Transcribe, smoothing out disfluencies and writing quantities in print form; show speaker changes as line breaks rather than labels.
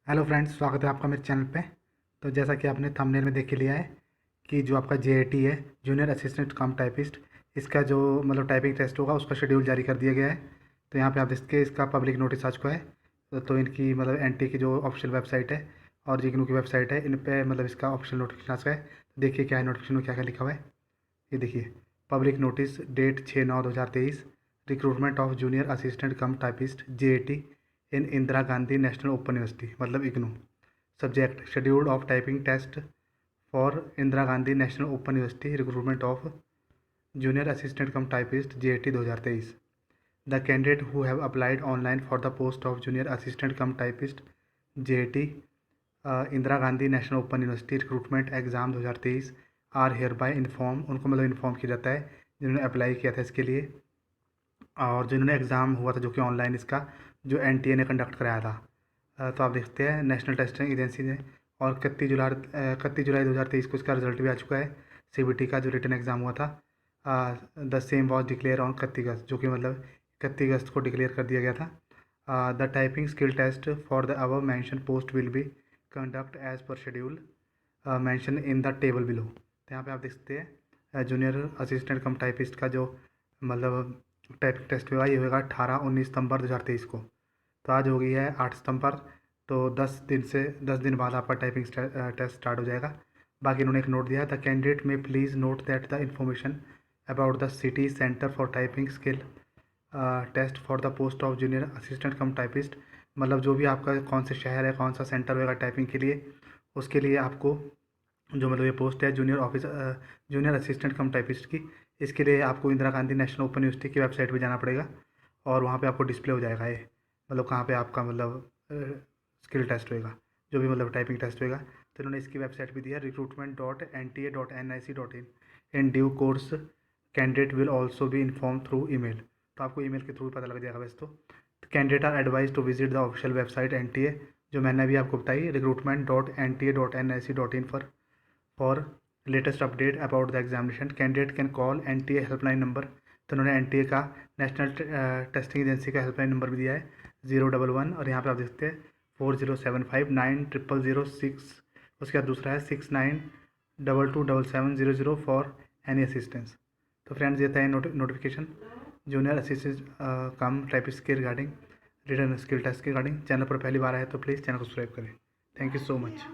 Hello friends, स्वागत है आपका मेरे चैनल पे। तो जैसा कि आपने थंबनेल में देख ही लिया है कि जो आपका जेएटी है, जूनियर असिस्टेंट कम टाइपिस्ट, इसका जो मतलब टाइपिंग टेस्ट होगा उसका शेड्यूल जारी कर दिया गया है। तो यहाँ पे आप देखते इसका पब्लिक नोटिस आ चुका है। तो इनकी मतलब एनटी की जो ऑफिशियल वेबसाइट है और जिग्नू की वेबसाइट है, इन पर मतलब इसका ऑफिशियल नोटिफिकेशन आ चुका है। देखिए क्या है नोटिफिकेशन में, क्या क्या लिखा हुआ है। ये देखिए, public notice date 6/9/2023, recruitment of junior assistant cum typist JAT in Indira Gandhi National Open University मतलब IGNOU. Subject schedule of typing test for Indira Gandhi National Open University, recruitment of junior assistant cum typist JAT 2023। The candidate who have applied online for the post of junior assistant cum typist JAT Indira Gandhi National Open University recruitment exam 2023 are hereby inform, उनको मतलब inform किया जाता है जिन्होंने apply किया था इसके लिए और जिन्होंने एग्ज़ाम हुआ था जो कि ऑनलाइन इसका जो एनटीए ने कंडक्ट कराया था। तो आप देखते हैं नेशनल टेस्टिंग एजेंसी ने, और 31 जुलाई 2023 को इसका रिजल्ट भी आ चुका है। सीबीटी का जो रिटन एग्ज़ाम हुआ था, the same was declare on 31 अगस्त, जो कि मतलब 31 अगस्त को डिक्लेयर कर दिया गया था। The typing skill test for the above mention post will be conduct as per schedule mention in the table below. तो यहाँ पे आप देख सकते हैं जूनियर असिस्टेंट कम टाइपिस्ट का जो मतलब टाइपिंग टेस्ट होगा, ये होगा 18-19 सितंबर 2023 को। तो आज हो गई है 8 सितंबर, तो 10 दिन बाद आपका टाइपिंग टेस्ट स्टार्ट हो जाएगा। बाकी इन्होंने एक नोट दिया है, the candidate may please note that the information about the city centre for typing skill test for the post of junior assistant cum typist, मतलब जो भी आपका कौन से शहर है, कौन सा सेंटर होगा टाइपिंग के लिए, उसके लिए आपको जो मतलब ये पोस्ट है जूनियर असिस्टेंट कम टाइपिस्ट की, इसके लिए आपको Indira Gandhi National Open university की वेबसाइट पे जाना पड़ेगा और वहाँ पे आपको डिस्प्ले हो जाएगा ये मतलब कहाँ पे आपका मतलब स्किल टेस्ट होएगा, जो भी मतलब टाइपिंग टेस्ट होएगा। तो इन्होंने इसकी वेबसाइट भी दिया, recruitment.nta.nic.in। In due course candidate will also be inform through email. तो आपको ईमेल के थ्रू पता लग जाएगा वैसे तो। Candidate are advise to visit the official website NTA, जो मैंने अभी आपको बताई, recruitment.nta.nic.in for latest update about the examination. Candidate can call NTA helpline number. तो उन्होंने एनटीए का नेशनल टेस्टिंग एजेंसी का हेल्पलाइन नंबर भी दिया है 011, और यहाँ पे आप देख सकते हैं 4075900006। उसके बाद दूसरा है 69227770 फॉर एनी असिस्टेंस। तो फ्रेंड्स, ये था notification junior assistant cum typist के रिगार्डिंग, रिटर्न स्किल टेस्ट के रिगार्डिंग। चैनल पर पहली बार आए तो प्लीज़ चैनल को सब्सक्राइब करें। Thank you so much.